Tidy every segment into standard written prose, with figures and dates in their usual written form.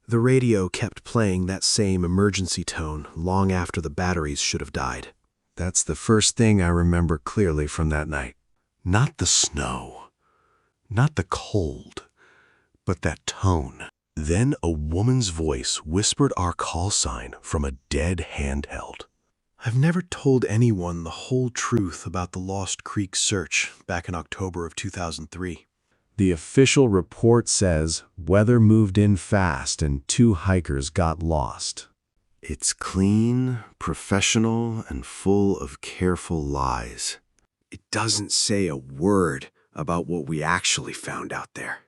The radio kept playing that same emergency tone long after the batteries should have died. That's the first thing I remember clearly from that night. Not the snow, not the cold, but that tone. Then a woman's voice whispered our call sign from a dead handheld. I've never told anyone the whole truth about the Lost Creek search back in October of 2003. The official report says weather moved in fast and 2 hikers got lost. It's clean, professional, and full of careful lies. It doesn't say a word about what we actually found out there.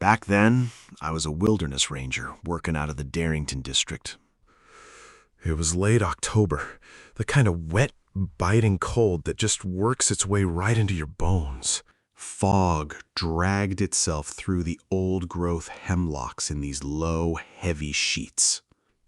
Back then, I was a wilderness ranger working out of the Darrington district. It was late October, the kind of wet, biting cold that just works its way right into your bones. Fog dragged itself through the old-growth hemlocks in these low, heavy sheets.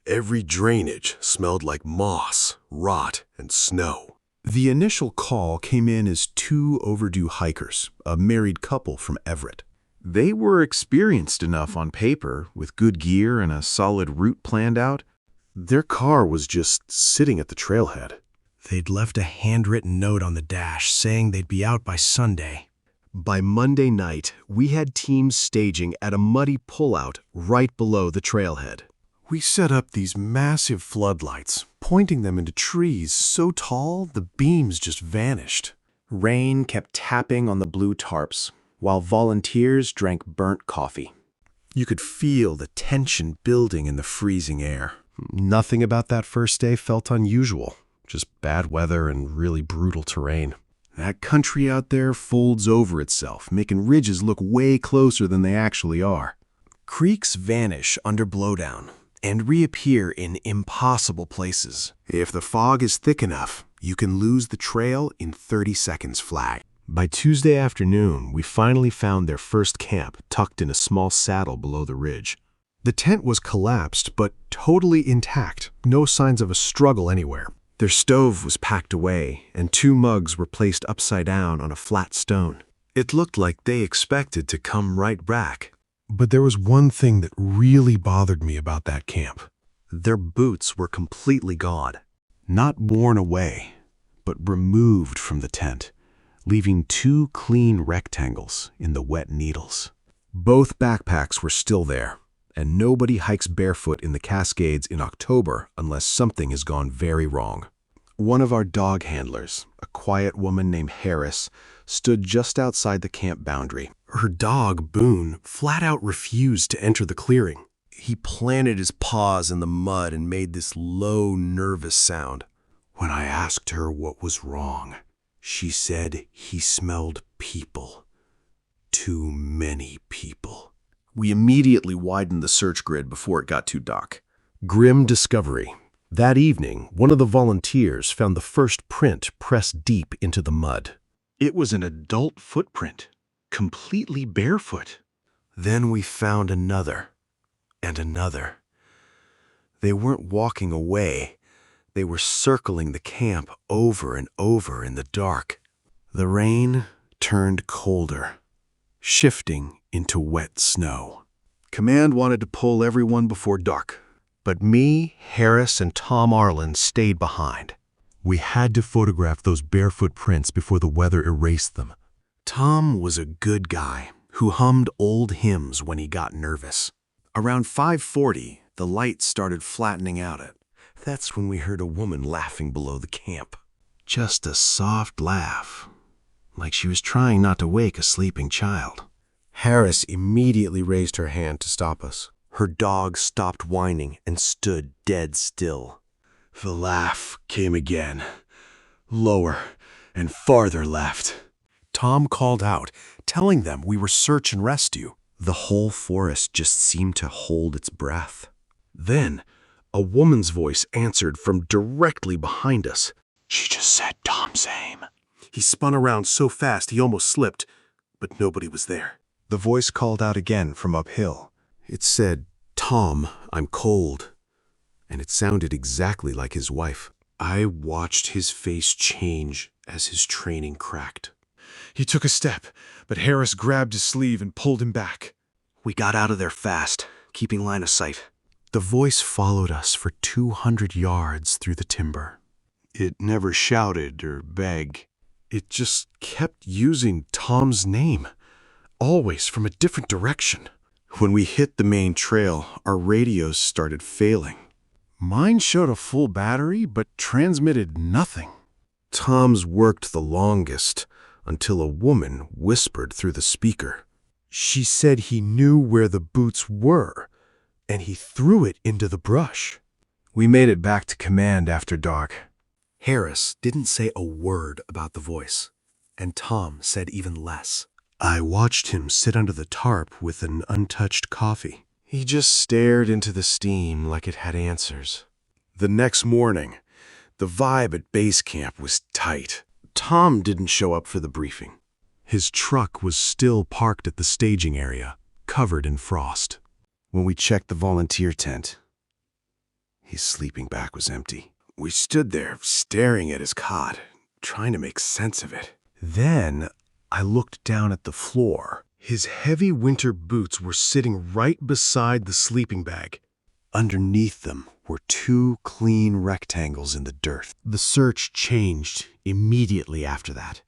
Every drainage smelled like moss, rot, and snow. The initial call came in as 2 overdue hikers, a married couple from Everett. They were experienced enough on paper, with good gear and a solid route planned out. Their car was just sitting at the trailhead. They'd left a handwritten note on the dash saying they'd be out by Sunday. By Monday night, we had teams staging at a muddy pullout right below the trailhead. We set up these massive floodlights, pointing them into trees so tall the beams just vanished. Rain kept tapping on the blue tarps, while volunteers drank burnt coffee. You could feel the tension building in the freezing air. Nothing about that first day felt unusual, just bad weather and really brutal terrain. That country out there folds over itself, making ridges look way closer than they actually are. Creeks vanish under blowdown and reappear in impossible places. If the fog is thick enough, you can lose the trail in 30 seconds flat. By Tuesday afternoon, we finally found their first camp tucked in a small saddle below the ridge. The tent was collapsed, but totally intact, no signs of a struggle anywhere. Their stove was packed away, and 2 mugs were placed upside down on a flat stone. It looked like they expected to come right back. But there was one thing that really bothered me about that camp. Their boots were completely gone. Not worn away, but removed from the tent, leaving 2 clean rectangles in the wet needles. Both backpacks were still there, and nobody hikes barefoot in the Cascades in October unless something has gone very wrong. One of our dog handlers, a quiet woman named Harris, stood just outside the camp boundary. Her dog, Boone, flat out refused to enter the clearing. He planted his paws in the mud and made this low, nervous sound. When I asked her what was wrong, she said he smelled people. Too many people. We immediately widened the search grid before it got too dark. Grim discovery. That evening, one of the volunteers found the first print pressed deep into the mud. It was an adult footprint, completely barefoot. Then we found another, and another. They weren't walking away. They were circling the camp over and over in the dark. The rain turned colder, shifting into wet snow. Command wanted to pull everyone before dark, but me, Harris, and Tom Arlen stayed behind. We had to photograph those barefoot prints before the weather erased them. Tom was a good guy who hummed old hymns when he got nervous. Around 5:40, the light started flattening out. That's when we heard a woman laughing below the camp. Just a soft laugh, like she was trying not to wake a sleeping child. Harris immediately raised her hand to stop us. Her dog stopped whining and stood dead still. The laugh came again, lower and farther left. Tom called out, telling them we were search and rescue. The whole forest just seemed to hold its breath. Then, a woman's voice answered from directly behind us. She just said Tom's name. He spun around so fast he almost slipped, but nobody was there. The voice called out again from uphill. It said, "Tom, I'm cold." And it sounded exactly like his wife. I watched his face change as his training cracked. He took a step, but Harris grabbed his sleeve and pulled him back. We got out of there fast, keeping line of sight. The voice followed us for 200 yards through the timber. It never shouted or begged. It just kept using Tom's name, always from a different direction. When we hit the main trail, our radios started failing. Mine showed a full battery, but transmitted nothing. Tom's worked the longest, until a woman whispered through the speaker. She said he knew where the boots were, and he threw it into the brush. We made it back to command after dark. Harris didn't say a word about the voice, and Tom said even less. I watched him sit under the tarp with an untouched coffee. He just stared into the steam like it had answers. The next morning, the vibe at base camp was tight. Tom didn't show up for the briefing. His truck was still parked at the staging area, covered in frost. When we checked the volunteer tent, his sleeping bag was empty. We stood there staring at his cot, trying to make sense of it. Then I looked down at the floor. His heavy winter boots were sitting right beside the sleeping bag. Underneath them were 2 clean rectangles in the dirt. The search changed immediately after that.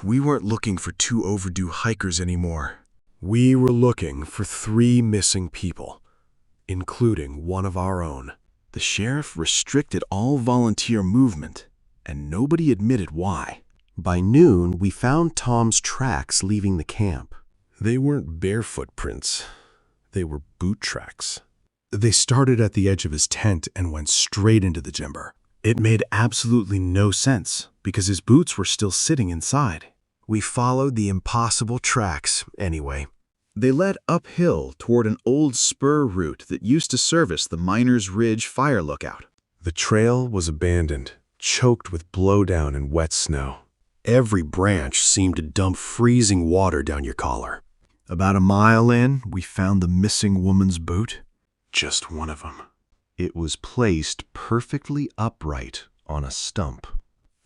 We weren't looking for 2 overdue hikers anymore. We were looking for 3 missing people, including one of our own. The sheriff restricted all volunteer movement, and nobody admitted why. By noon, we found Tom's tracks leaving the camp. They weren't barefoot prints. They were boot tracks. They started at the edge of his tent and went straight into the timber. It made absolutely no sense, because his boots were still sitting inside. We followed the impossible tracks anyway. They led uphill toward an old spur route that used to service the Miners Ridge fire lookout. The trail was abandoned, choked with blowdown and wet snow. Every branch seemed to dump freezing water down your collar. About a mile in, we found the missing woman's boot. Just one of them. It was placed perfectly upright on a stump.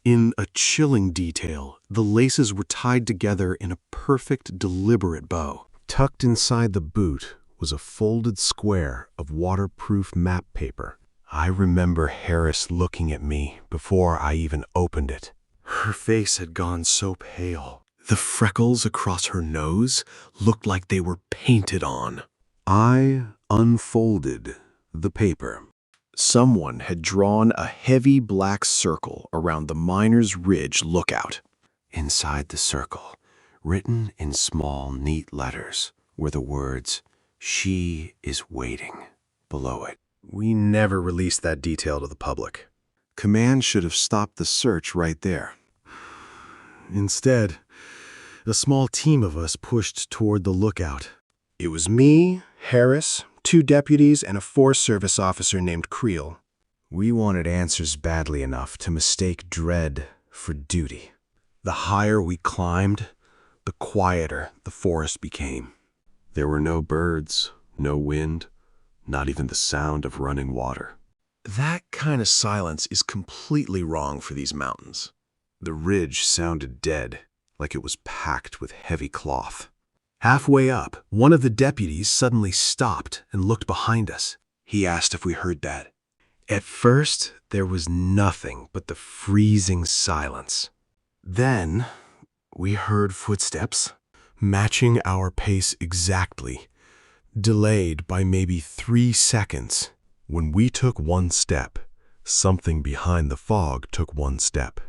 In a chilling detail, the laces were tied together in a perfect, deliberate bow. Tucked inside the boot was a folded square of waterproof map paper. I remember Harris looking at me before I even opened it. Her face had gone so pale. The freckles across her nose looked like they were painted on. I unfolded the paper. Someone had drawn a heavy black circle around the Miners Ridge lookout. Inside the circle, written in small, neat letters, were the words, "She is waiting," below it. We never released that detail to the public. Command should have stopped the search right there. Instead, a small team of us pushed toward the lookout. It was me, Harris, 2 deputies, and a Forest Service officer named Creel. We wanted answers badly enough to mistake dread for duty. The higher we climbed, the quieter the forest became. There were no birds, no wind, not even the sound of running water. That kind of silence is completely wrong for these mountains. The ridge sounded dead, like it was packed with heavy cloth. Halfway up, one of the deputies suddenly stopped and looked behind us. He asked if we heard that. At first, there was nothing but the freezing silence. Then, we heard footsteps, matching our pace exactly, delayed by maybe 3 seconds. When we took 1 step, something behind the fog took 1 step.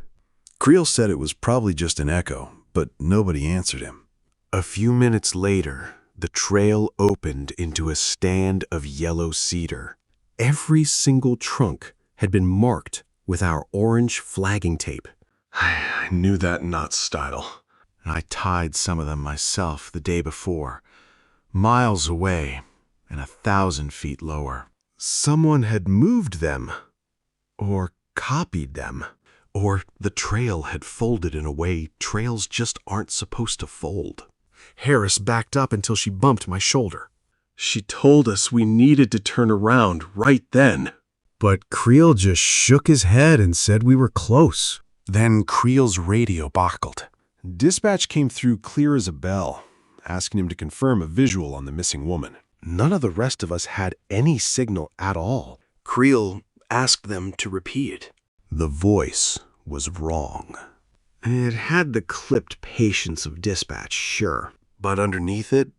Creel said it was probably just an echo, but nobody answered him. A few minutes later, the trail opened into a stand of yellow cedar. Every single trunk had been marked with our orange flagging tape. I knew that knot style. I tied some of them myself the day before, miles away and 1,000 feet lower. Someone had moved them, or copied them, or the trail had folded in a way trails just aren't supposed to fold. Harris backed up until she bumped my shoulder. She told us we needed to turn around right then. But Creel just shook his head and said we were close. Then Creel's radio buckled. Dispatch came through clear as a bell, asking him to confirm a visual on the missing woman. None of the rest of us had any signal at all. Creel asked them to repeat it. The voice was wrong. It had the clipped patience of dispatch, sure. But underneath it,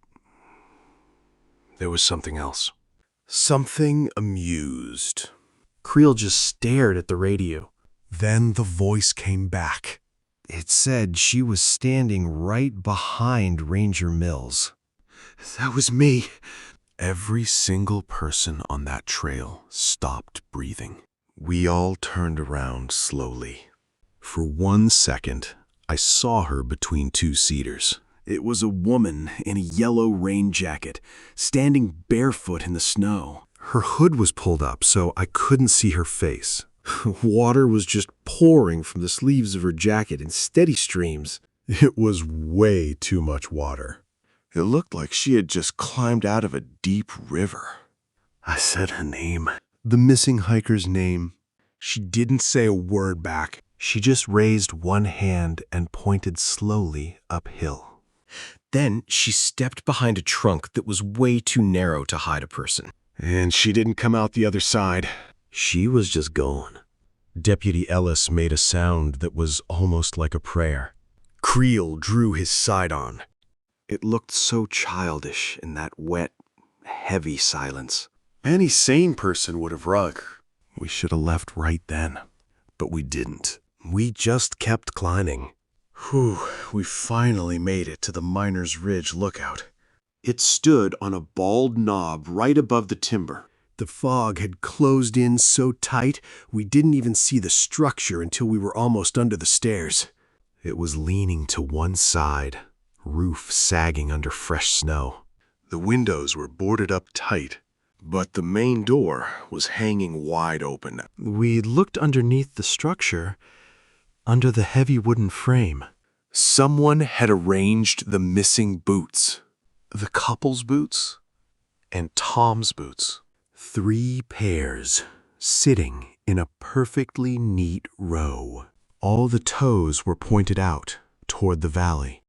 there was something else. Something amused. Creel just stared at the radio. Then the voice came back. It said she was standing right behind Ranger Mills. That was me. Every single person on that trail stopped breathing. We all turned around slowly. For 1 second, I saw her between two cedars. It was a woman in a yellow rain jacket, standing barefoot in the snow. Her hood was pulled up so I couldn't see her face. Water was just pouring from the sleeves of her jacket in steady streams. It was way too much water. It looked like she had just climbed out of a deep river. I said her name. The missing hiker's name. She didn't say a word back. She just raised one hand and pointed slowly uphill. Then she stepped behind a trunk that was way too narrow to hide a person. And she didn't come out the other side. She was just gone. Deputy Ellis made a sound that was almost like a prayer. Creel drew his sidearm. It looked so childish in that wet, heavy silence. Any sane person would have run. We should have left right then, but we didn't. We just kept climbing. Whew, we finally made it to the Miners Ridge lookout. It stood on a bald knob right above the timber. The fog had closed in so tight we didn't even see the structure until we were almost under the stairs. It was leaning to one side, roof sagging under fresh snow. The windows were boarded up tight, but the main door was hanging wide open. We looked underneath the structure, under the heavy wooden frame. Someone had arranged the missing boots. The couple's boots and Tom's boots. 3 pairs, sitting in a perfectly neat row. All the toes were pointed out toward the valley.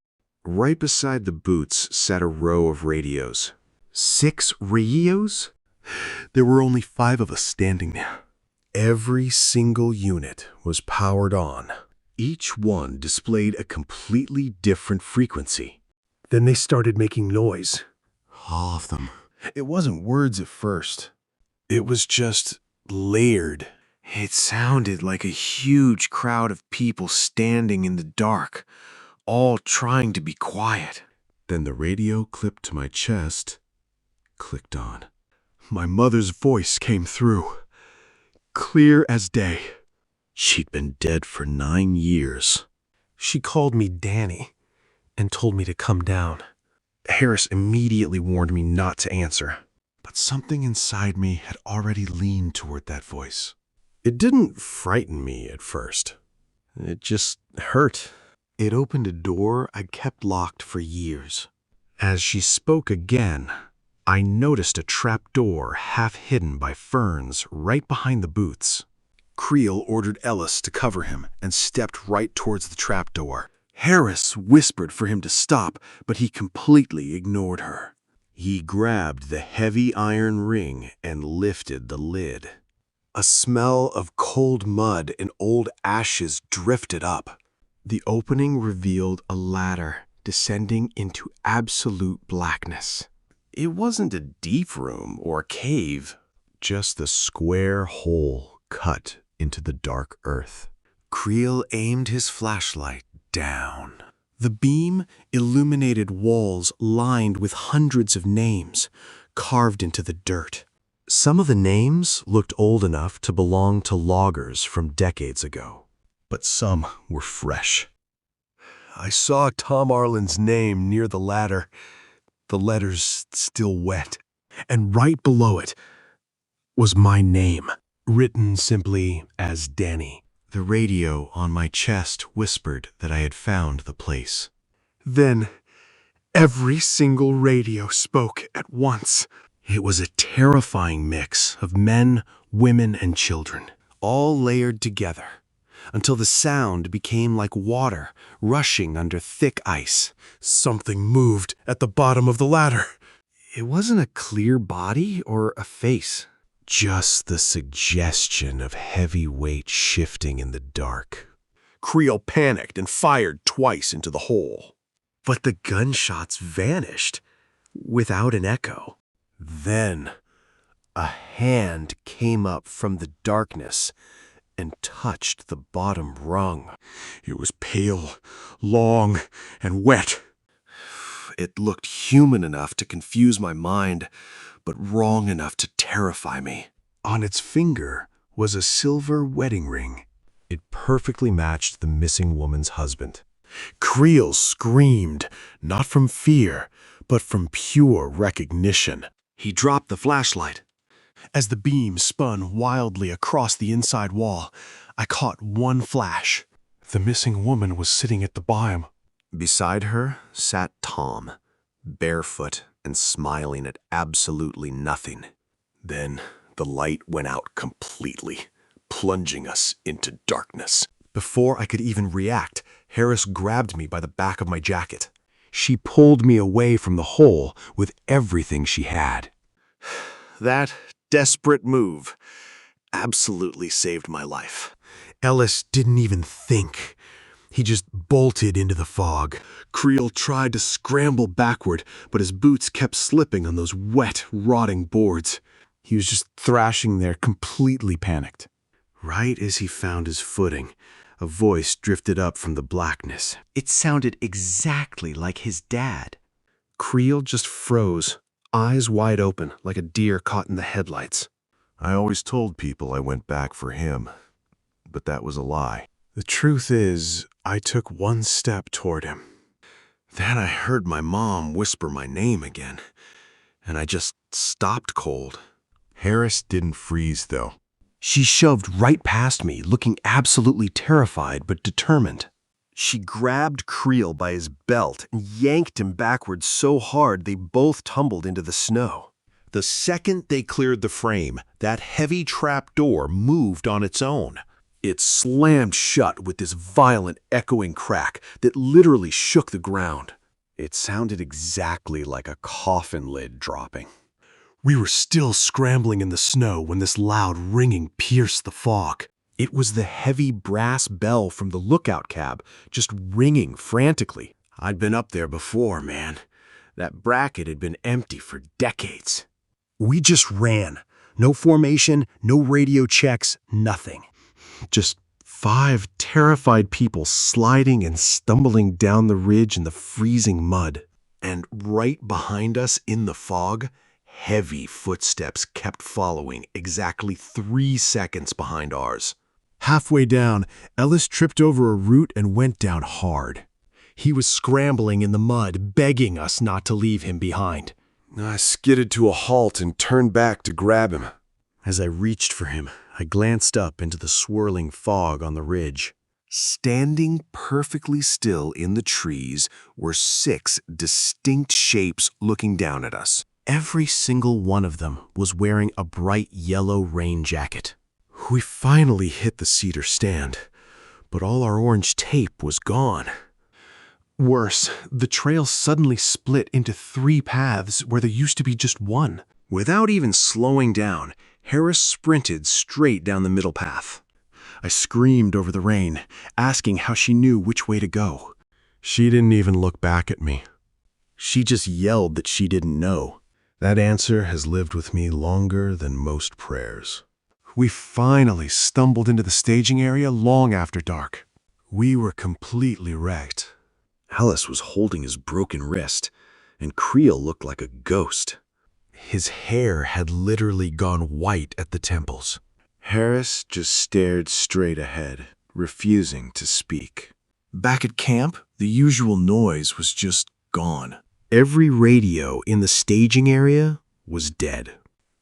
Right beside the boots sat a row of radios. 6 radios? There were only 5 of us standing there. Every single unit was powered on. Each one displayed a completely different frequency. Then they started making noise. All of them. It wasn't words at first. It was just layered. It sounded like a huge crowd of people standing in the dark, all trying to be quiet. Then the radio clipped to my chest, clicked on. My mother's voice came through, clear as day. She'd been dead for 9 years. She called me Danny and told me to come down. Harris immediately warned me not to answer. But something inside me had already leaned toward that voice. It didn't frighten me at first. It just hurt. It opened a door I'd kept locked for years. As she spoke again, I noticed a trap door half hidden by ferns right behind the booths. Creel ordered Ellis to cover him and stepped right towards the trap door. Harris whispered for him to stop, but he completely ignored her. He grabbed the heavy iron ring and lifted the lid. A smell of cold mud and old ashes drifted up. The opening revealed a ladder descending into absolute blackness. It wasn't a deep room or a cave, just a square hole cut into the dark earth. Creel aimed his flashlight down. The beam illuminated walls lined with hundreds of names carved into the dirt. Some of the names looked old enough to belong to loggers from decades ago, but some were fresh. I saw Tom Arlen's name near the ladder, the letters still wet, and right below it was my name, written simply as Danny. The radio on my chest whispered that I had found the place. Then, every single radio spoke at once. It was a terrifying mix of men, women, and children, all layered together, until the sound became like water rushing under thick ice. Something moved at the bottom of the ladder. It wasn't a clear body or a face. Just the suggestion of heavy weight shifting in the dark. Creel panicked and fired twice into the hole. But the gunshots vanished without an echo. Then a hand came up from the darkness and touched the bottom rung. It was pale, long, and wet. It looked human enough to confuse my mind, but wrong enough to terrify me. On its finger was a silver wedding ring. It perfectly matched the missing woman's husband. Creel screamed, not from fear, but from pure recognition. He dropped the flashlight. As the beam spun wildly across the inside wall, I caught one flash. The missing woman was sitting at the bottom. Beside her sat Tom, barefoot and smiling at absolutely nothing. Then the light went out completely, plunging us into darkness. Before I could even react, Harris grabbed me by the back of my jacket. She pulled me away from the hole with everything she had. That desperate move absolutely saved my life. Ellis didn't even think. He just bolted into the fog. Creel tried to scramble backward, but his boots kept slipping on those wet, rotting boards. He was just thrashing there, completely panicked. Right as he found his footing, a voice drifted up from the blackness. It sounded exactly like his dad. Creel just froze, eyes wide open like a deer caught in the headlights. I always told people I went back for him, but that was a lie. The truth is, I took one step toward him. Then I heard my mom whisper my name again, and I just stopped cold. Harris didn't freeze, though. She shoved right past me, looking absolutely terrified but determined. She grabbed Creel by his belt and yanked him backwards so hard they both tumbled into the snow. The second they cleared the frame, that heavy trap door moved on its own. It slammed shut with this violent, echoing crack that literally shook the ground. It sounded exactly like a coffin lid dropping. We were still scrambling in the snow when this loud ringing pierced the fog. It was the heavy brass bell from the lookout cab, just ringing frantically. I'd been up there before, man. That bracket had been empty for decades. We just ran. No formation, no radio checks, nothing. Just 5 terrified people sliding and stumbling down the ridge in the freezing mud. And right behind us in the fog, heavy footsteps kept following exactly 3 seconds behind ours. Halfway down, Ellis tripped over a root and went down hard. He was scrambling in the mud, begging us not to leave him behind. I skidded to a halt and turned back to grab him. As I reached for him, I glanced up into the swirling fog on the ridge. Standing perfectly still in the trees were 6 distinct shapes looking down at us. Every single one of them was wearing a bright yellow rain jacket. We finally hit the cedar stand, but all our orange tape was gone. Worse, the trail suddenly split into 3 paths where there used to be just one. Without even slowing down, Harris sprinted straight down the middle path. I screamed over the rain, asking how she knew which way to go. She didn't even look back at me. She just yelled that she didn't know. That answer has lived with me longer than most prayers. We finally stumbled into the staging area long after dark. We were completely wrecked. Ellis was holding his broken wrist, and Creel looked like a ghost. His hair had literally gone white at the temples. Harris just stared straight ahead, refusing to speak. Back at camp, the usual noise was just gone. Every radio in the staging area was dead,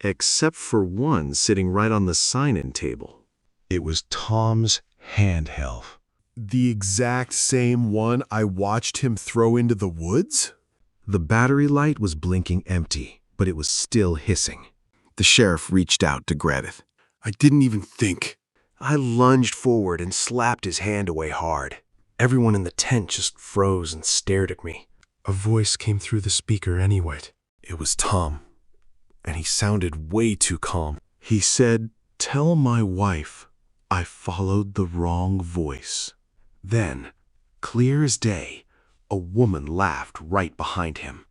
except for one sitting right on the sign-in table. It was Tom's handheld. The exact same one I watched him throw into the woods? The battery light was blinking empty, but it was still hissing. The sheriff reached out to grab it. I didn't even think. I lunged forward and slapped his hand away hard. Everyone in the tent just froze and stared at me. A voice came through the speaker anyway. It was Tom, and he sounded way too calm. He said, "Tell my wife I followed the wrong voice." Then, clear as day, a woman laughed right behind him.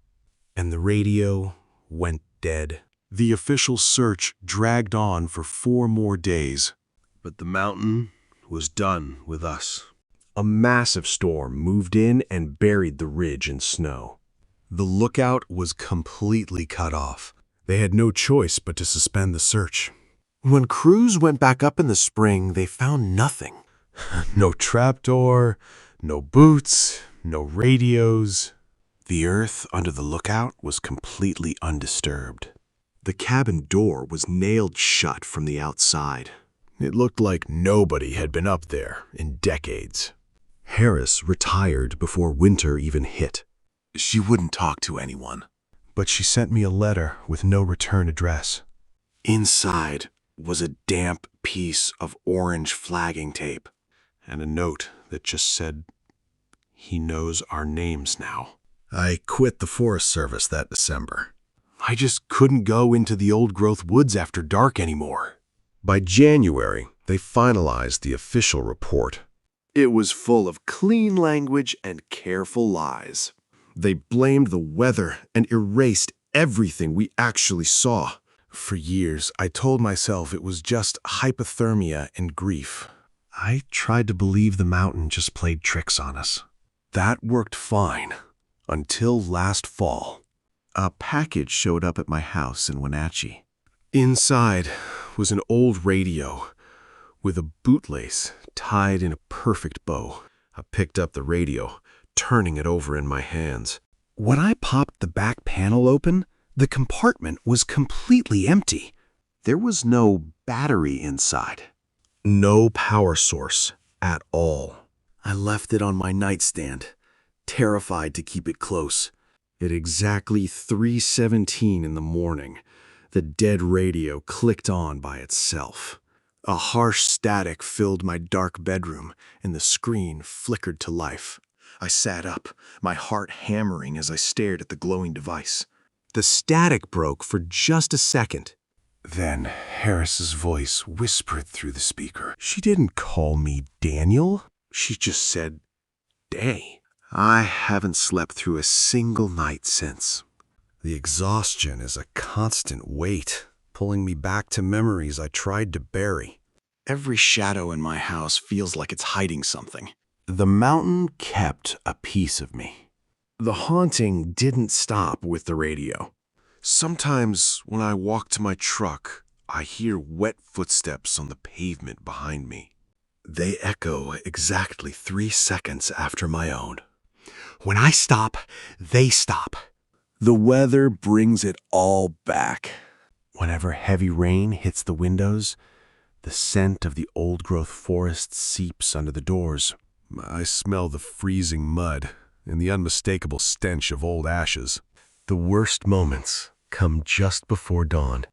And the radio went dead. The official search dragged on for 4 more days. But the mountain was done with us. A massive storm moved in and buried the ridge in snow. The lookout was completely cut off. They had no choice but to suspend the search. When crews went back up in the spring, they found nothing. No trapdoor, no boots, no radios. The earth under the lookout was completely undisturbed. The cabin door was nailed shut from the outside. It looked like nobody had been up there in decades. Harris retired before winter even hit. She wouldn't talk to anyone. But she sent me a letter with no return address. Inside was a damp piece of orange flagging tape and a note that just said, "He knows our names now." I quit the Forest Service that December. I just couldn't go into the old-growth woods after dark anymore. By January, they finalized the official report. It was full of clean language and careful lies. They blamed the weather and erased everything we actually saw. For years, I told myself it was just hypothermia and grief. I tried to believe the mountain just played tricks on us. That worked fine, until last fall. A package showed up at my house in Wenatchee. Inside was an old radio with a bootlace tied in a perfect bow. I picked up the radio, turning it over in my hands. When I popped the back panel open, the compartment was completely empty. There was no battery inside. No power source at all. I left it on my nightstand, terrified to keep it close. At exactly 3:17 in the morning, the dead radio clicked on by itself. A harsh static filled my dark bedroom, and the screen flickered to life. I sat up, my heart hammering as I stared at the glowing device. The static broke for just a second. Then Harris's voice whispered through the speaker. She didn't call me Daniel. She just said, "Day." I haven't slept through a single night since. The exhaustion is a constant weight, pulling me back to memories I tried to bury. Every shadow in my house feels like it's hiding something. The mountain kept a piece of me. The haunting didn't stop with the radio. Sometimes when I walk to my truck, I hear wet footsteps on the pavement behind me. They echo exactly 3 seconds after my own. When I stop, they stop. The weather brings it all back. Whenever heavy rain hits the windows, the scent of the old-growth forest seeps under the doors. I smell the freezing mud and the unmistakable stench of old ashes. The worst moments come just before dawn.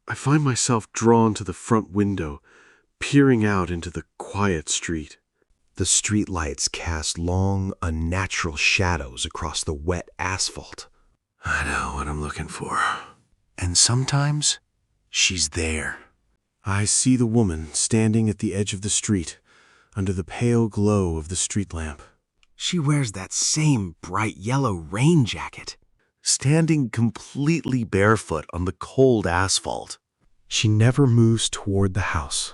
I find myself drawn to the front window, peering out into the quiet street. The streetlights cast long, unnatural shadows across the wet asphalt. I know what I'm looking for. And sometimes, she's there. I see the woman standing at the edge of the street, under the pale glow of the street lamp. She wears that same bright yellow rain jacket, standing completely barefoot on the cold asphalt. She never moves toward the house.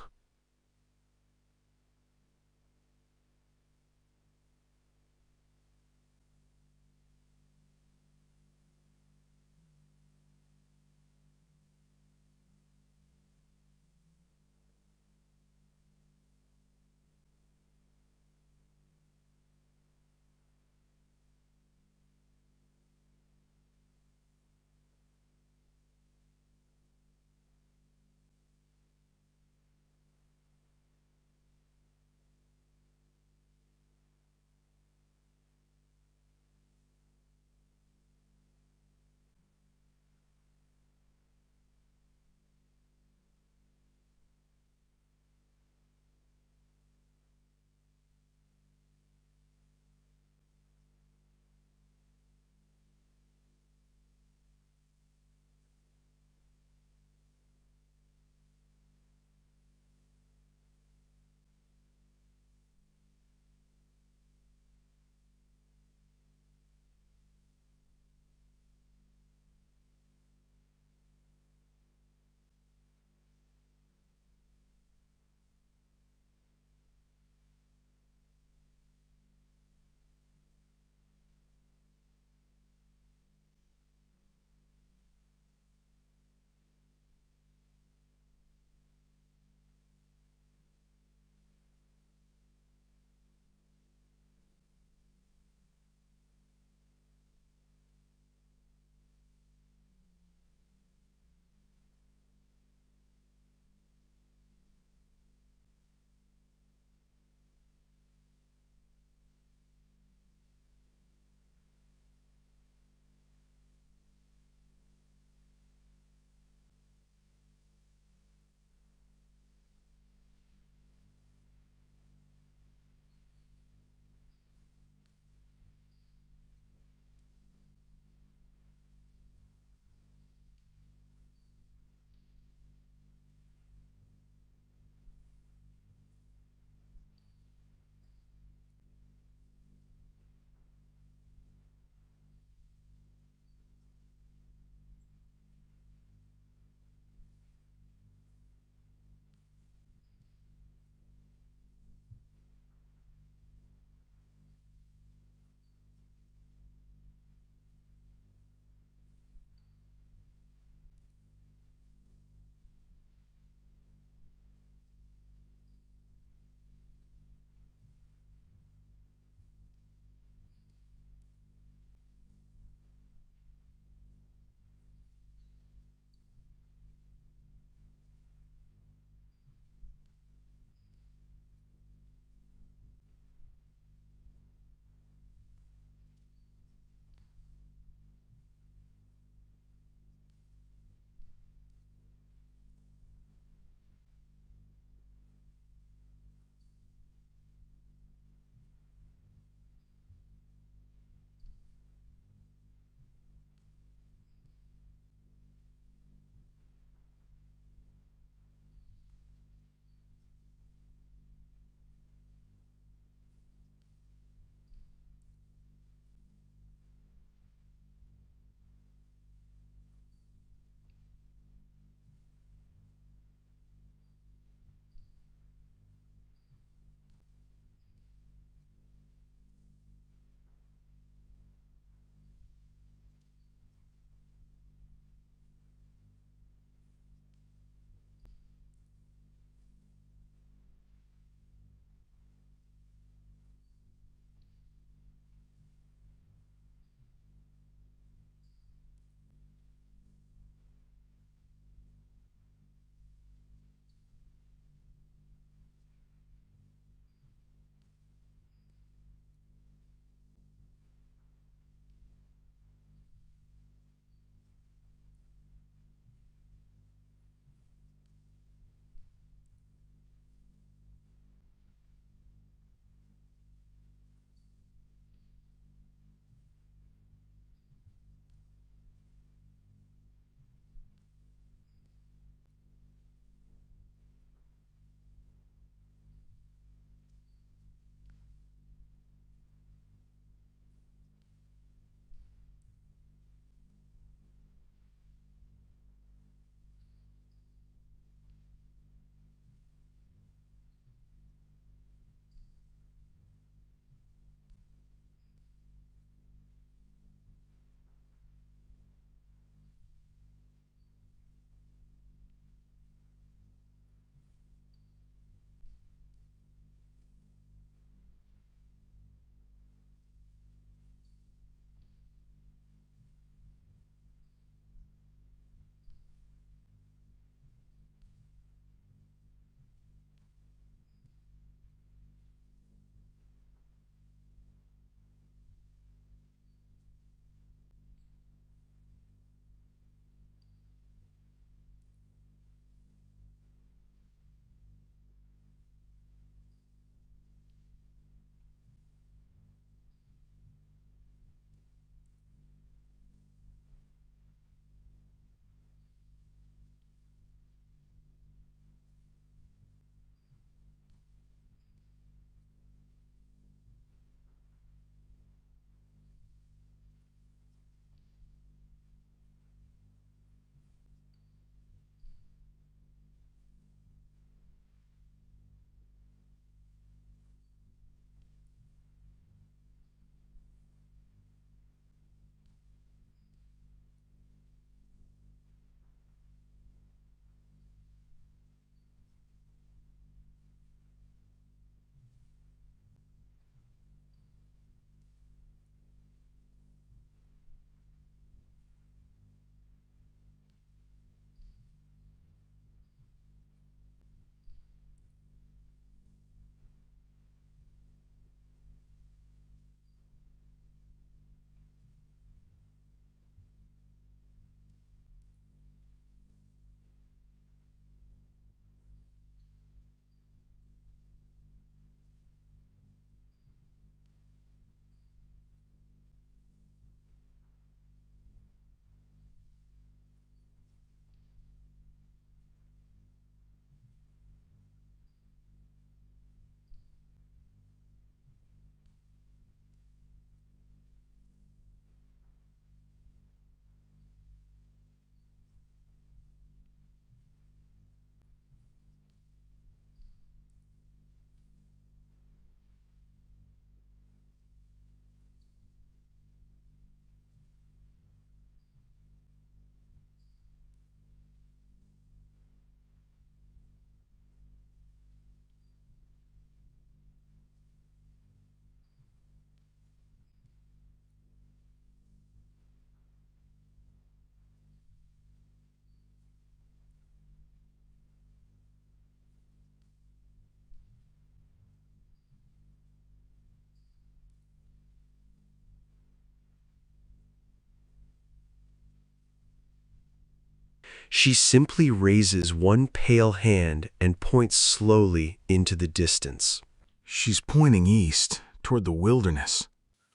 She simply raises one pale hand and points slowly into the distance. She's pointing east, toward the wilderness.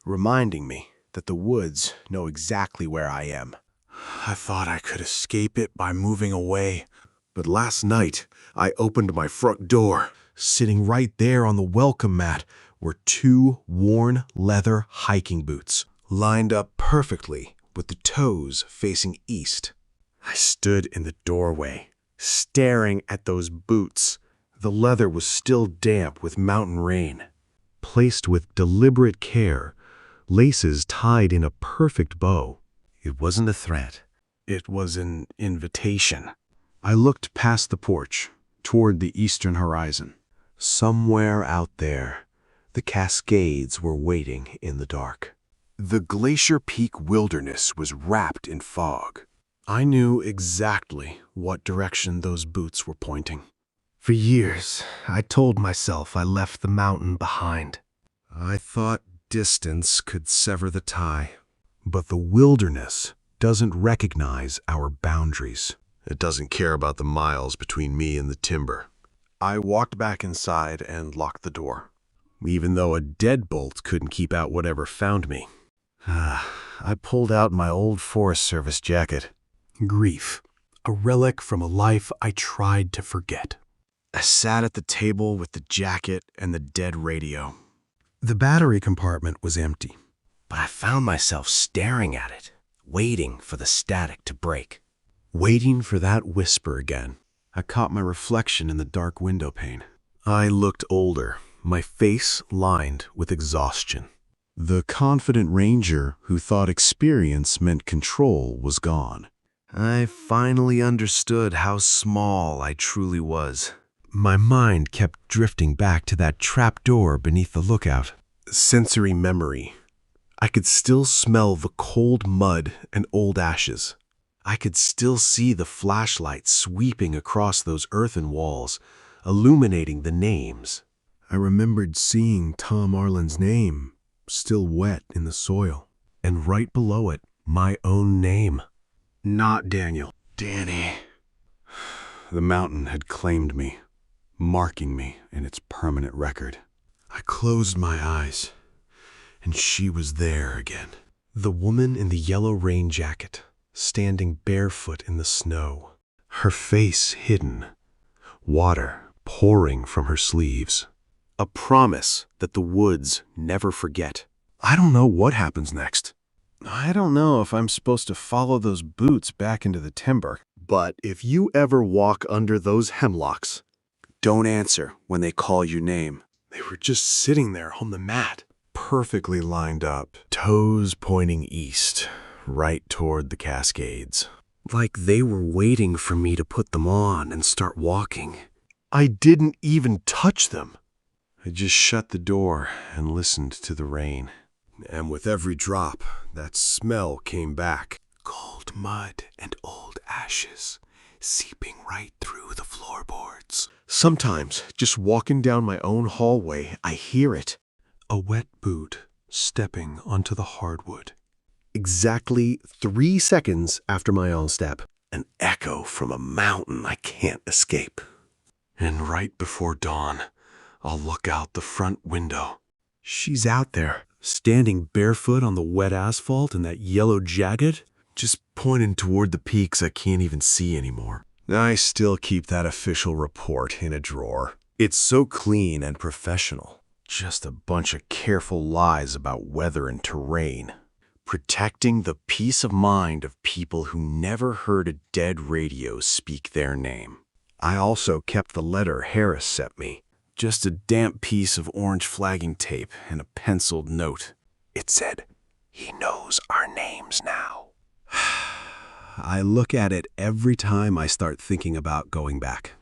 Reminding me that the woods know exactly where I am. I thought I could escape it by moving away. But last night, I opened my front door. Sitting right there on the welcome mat were 2 worn leather hiking boots, lined up perfectly with the toes facing east. I stood in the doorway, staring at those boots. The leather was still damp with mountain rain. Placed with deliberate care, laces tied in a perfect bow. It wasn't a threat. It was an invitation. I looked past the porch, toward the eastern horizon. Somewhere out there, the Cascades were waiting in the dark. The Glacier Peak Wilderness was wrapped in fog. I knew exactly what direction those boots were pointing. For years, I told myself I left the mountain behind. I thought distance could sever the tie. But the wilderness doesn't recognize our boundaries. It doesn't care about the miles between me and the timber. I walked back inside and locked the door, even though a deadbolt couldn't keep out whatever found me. I pulled out my old Forest Service jacket. Grief, a relic from a life I tried to forget. I sat at the table with the jacket and the dead radio. The battery compartment was empty, But I found myself staring at it, waiting for the static to break. waiting for that whisper again. I caught my reflection in the dark window pane. I looked older, my face lined with exhaustion. The confident ranger who thought experience meant control was gone. I finally understood how small I truly was. My mind kept drifting back to that trapdoor beneath the lookout. Sensory memory. I could still smell the cold mud and old ashes. I could still see the flashlight sweeping across those earthen walls, illuminating the names. I remembered seeing Tom Arlen's name, still wet in the soil, and right below it, my own name. Not Daniel. Danny. The mountain had claimed me, marking me in its permanent record. I closed my eyes, and she was there again. The woman in the yellow rain jacket, standing barefoot in the snow, her face hidden, water pouring from her sleeves. A promise that the woods never forget. I don't know what happens next. I don't know if I'm supposed to follow those boots back into the timber. But if you ever walk under those hemlocks, don't answer when they call your name. They were just sitting there on the mat, perfectly lined up, toes pointing east, right toward the Cascades. Like they were waiting for me to put them on and start walking. I didn't even touch them. I just shut the door and listened to the rain. And with every drop, that smell came back. Cold mud and old ashes seeping right through the floorboards. Sometimes, just walking down my own hallway, I hear it. A wet boot stepping onto the hardwood. Exactly 3 seconds after my own step, an echo from a mountain I can't escape. And right before dawn, I'll look out the front window. She's out there, standing barefoot on the wet asphalt in that yellow jacket, just pointing toward the peaks I can't even see anymore. I still keep that official report in a drawer. It's so clean and professional. Just a bunch of careful lies about weather and terrain. Protecting the peace of mind of people who never heard a dead radio speak their name. I also kept the letter Harris sent me. Just a damp piece of orange flagging tape and a penciled note. It said, "He knows our names now." I look at it every time I start thinking about going back.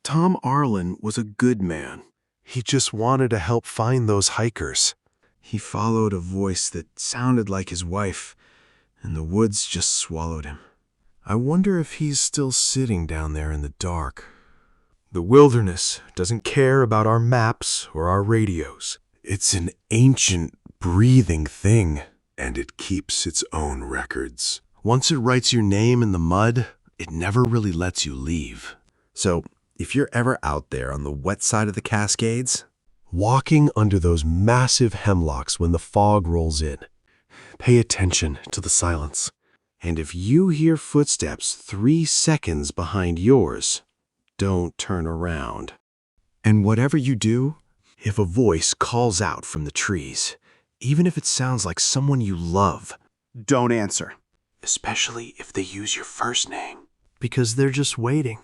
Tom Arlen was a good man. He just wanted to help find those hikers. He followed a voice that sounded like his wife, and the woods just swallowed him. I wonder if he's still sitting down there in the dark. The wilderness doesn't care about our maps or our radios. It's an ancient, breathing thing, and it keeps its own records. Once it writes your name in the mud, it never really lets you leave. So, if you're ever out there on the wet side of the Cascades, Walking under those massive hemlocks when the fog rolls in, pay attention to the silence. And if you hear footsteps 3 seconds behind yours, don't turn around. and whatever you do, if a voice calls out from the trees, even if it sounds like someone you love, don't answer. Especially if they use your first name. Because they're just waiting.